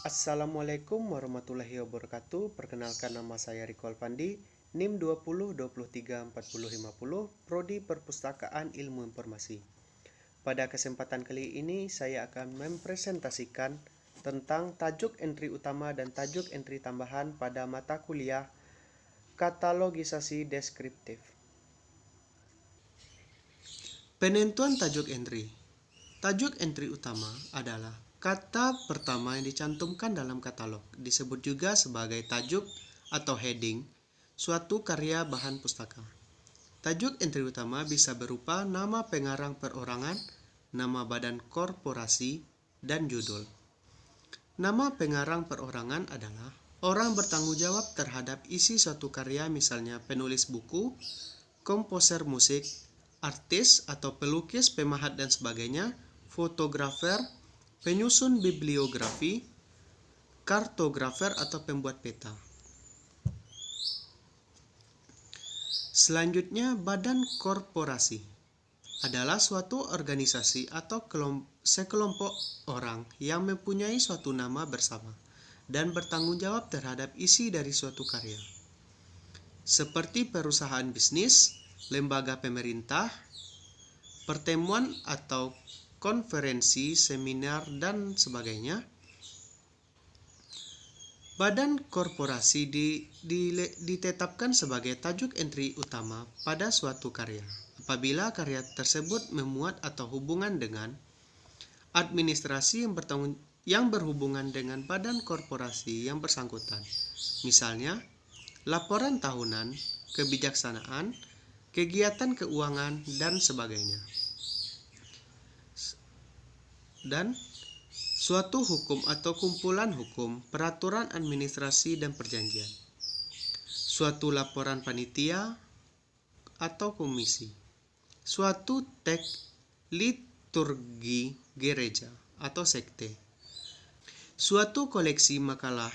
Assalamualaikum warahmatullahi wabarakatuh. Perkenalkan, nama saya Riko Alfandi, NIM 20 23 40 50, Prodi Perpustakaan Ilmu Informasi. Pada kesempatan kali ini saya akan mempresentasikan tentang tajuk entry utama dan tajuk entry tambahan pada mata kuliah Katalogisasi Deskriptif. Penentuan tajuk entry. Tajuk entry utama adalah kata pertama yang dicantumkan dalam katalog, disebut juga sebagai tajuk atau heading suatu karya bahan pustaka. Tajuk entry utama bisa berupa nama pengarang perorangan, nama badan korporasi, dan judul. Nama pengarang perorangan adalah orang bertanggung jawab terhadap isi suatu karya, misalnya penulis buku, komposer musik, artis atau pelukis, pemahat dan sebagainya, fotografer, penyusun bibliografi, kartografer atau pembuat peta. Selanjutnya, badan korporasi adalah suatu organisasi atau sekelompok orang yang mempunyai suatu nama bersama dan bertanggung jawab terhadap isi dari suatu karya, seperti perusahaan bisnis, lembaga pemerintah, pertemuan atau konferensi, seminar, dan sebagainya. Badan korporasi ditetapkan sebagai tajuk entry utama pada suatu karya apabila karya tersebut memuat atau hubungan dengan administrasi yang berhubungan dengan badan korporasi yang bersangkutan. Misalnya, laporan tahunan, kebijaksanaan, kegiatan keuangan, dan sebagainya. Dan suatu hukum atau kumpulan hukum, peraturan administrasi dan perjanjian. Suatu laporan panitia atau komisi. Suatu teks liturgi gereja atau sekte. Suatu koleksi makalah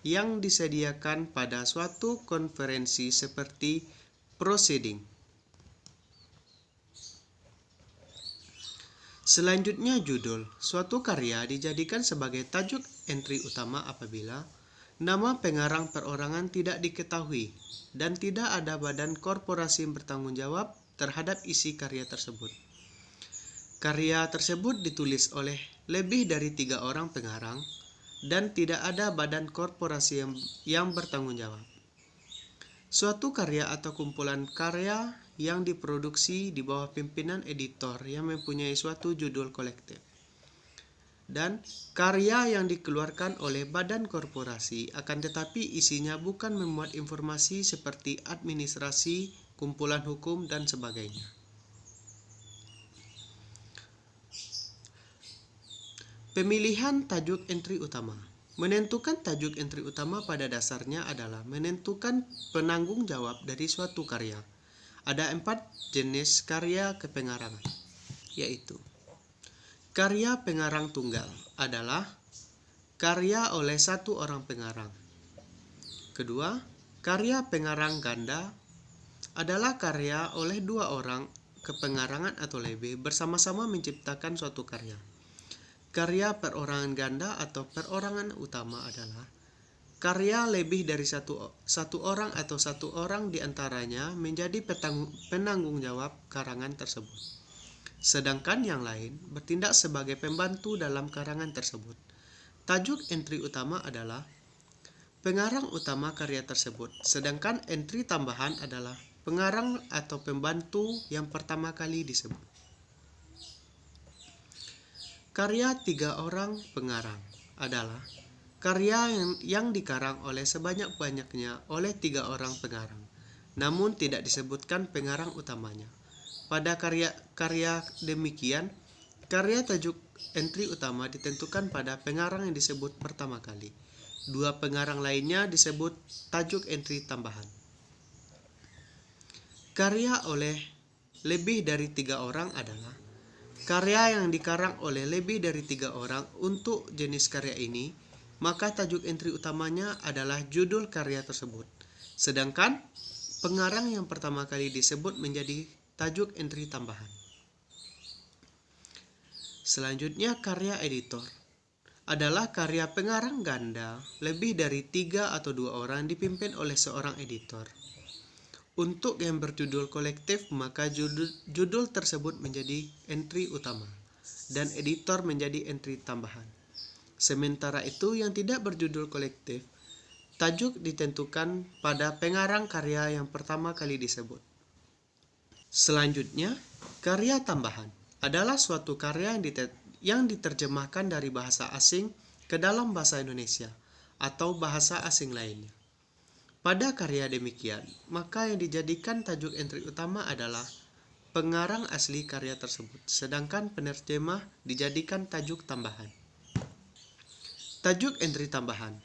yang disediakan pada suatu konferensi seperti proceeding. Selanjutnya, judul. Suatu karya dijadikan sebagai tajuk entry utama apabila nama pengarang perorangan tidak diketahui dan tidak ada badan korporasi yang bertanggung jawab terhadap isi karya tersebut. Karya tersebut ditulis oleh lebih dari 3 orang pengarang dan tidak ada badan korporasi yang bertanggung jawab. Suatu karya atau kumpulan karya yang diproduksi di bawah pimpinan editor yang mempunyai suatu judul kolektif. Dan karya yang dikeluarkan oleh badan korporasi akan tetapi isinya bukan memuat informasi seperti administrasi, kumpulan hukum, dan sebagainya. Pemilihan tajuk entry utama. Menentukan tajuk entry utama pada dasarnya adalah menentukan penanggung jawab dari suatu karya. Ada 4 jenis karya kepengarangan, yaitu karya pengarang tunggal adalah karya oleh satu orang pengarang. Kedua, karya pengarang ganda adalah karya oleh 2 orang kepengarangan atau lebih bersama-sama menciptakan suatu karya. Karya perorangan ganda atau perorangan utama adalah karya lebih dari satu orang atau satu orang di antaranya menjadi penanggung jawab karangan tersebut, sedangkan yang lain bertindak sebagai pembantu dalam karangan tersebut. Tajuk entry utama adalah pengarang utama karya tersebut, sedangkan entry tambahan adalah pengarang atau pembantu yang pertama kali disebut. Karya 3 orang pengarang adalah karya yang dikarang oleh sebanyak-banyaknya oleh 3 orang pengarang, namun tidak disebutkan pengarang utamanya. Pada karya demikian, karya tajuk entry utama ditentukan pada pengarang yang disebut pertama kali. 2 pengarang lainnya disebut tajuk entry tambahan. Karya oleh lebih dari 3 orang adalah karya yang dikarang oleh lebih dari 3 orang. Untuk jenis karya ini, maka tajuk entry utamanya adalah judul karya tersebut, sedangkan pengarang yang pertama kali disebut menjadi tajuk entry tambahan. Selanjutnya, karya editor. adalah karya pengarang ganda lebih dari 3 atau 2 orang dipimpin oleh seorang editor. Untuk yang berjudul kolektif, maka judul tersebut menjadi entry utama dan editor menjadi entry tambahan. Sementara itu, yang tidak berjudul kolektif, tajuk ditentukan pada pengarang karya yang pertama kali disebut. Selanjutnya, karya tambahan adalah suatu karya yang diterjemahkan dari bahasa asing ke dalam bahasa Indonesia atau bahasa asing lainnya. Pada karya demikian, maka yang dijadikan tajuk entry utama adalah pengarang asli karya tersebut, sedangkan penerjemah dijadikan tajuk tambahan. Tajuk entry tambahan.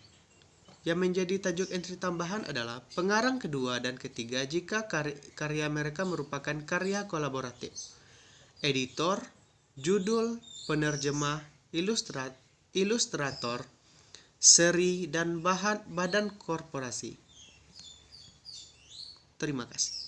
Yang menjadi tajuk entry tambahan adalah pengarang kedua dan ketiga jika karya mereka merupakan karya kolaboratif. Editor, judul, penerjemah, ilustrator, seri, dan badan korporasi. Terima kasih.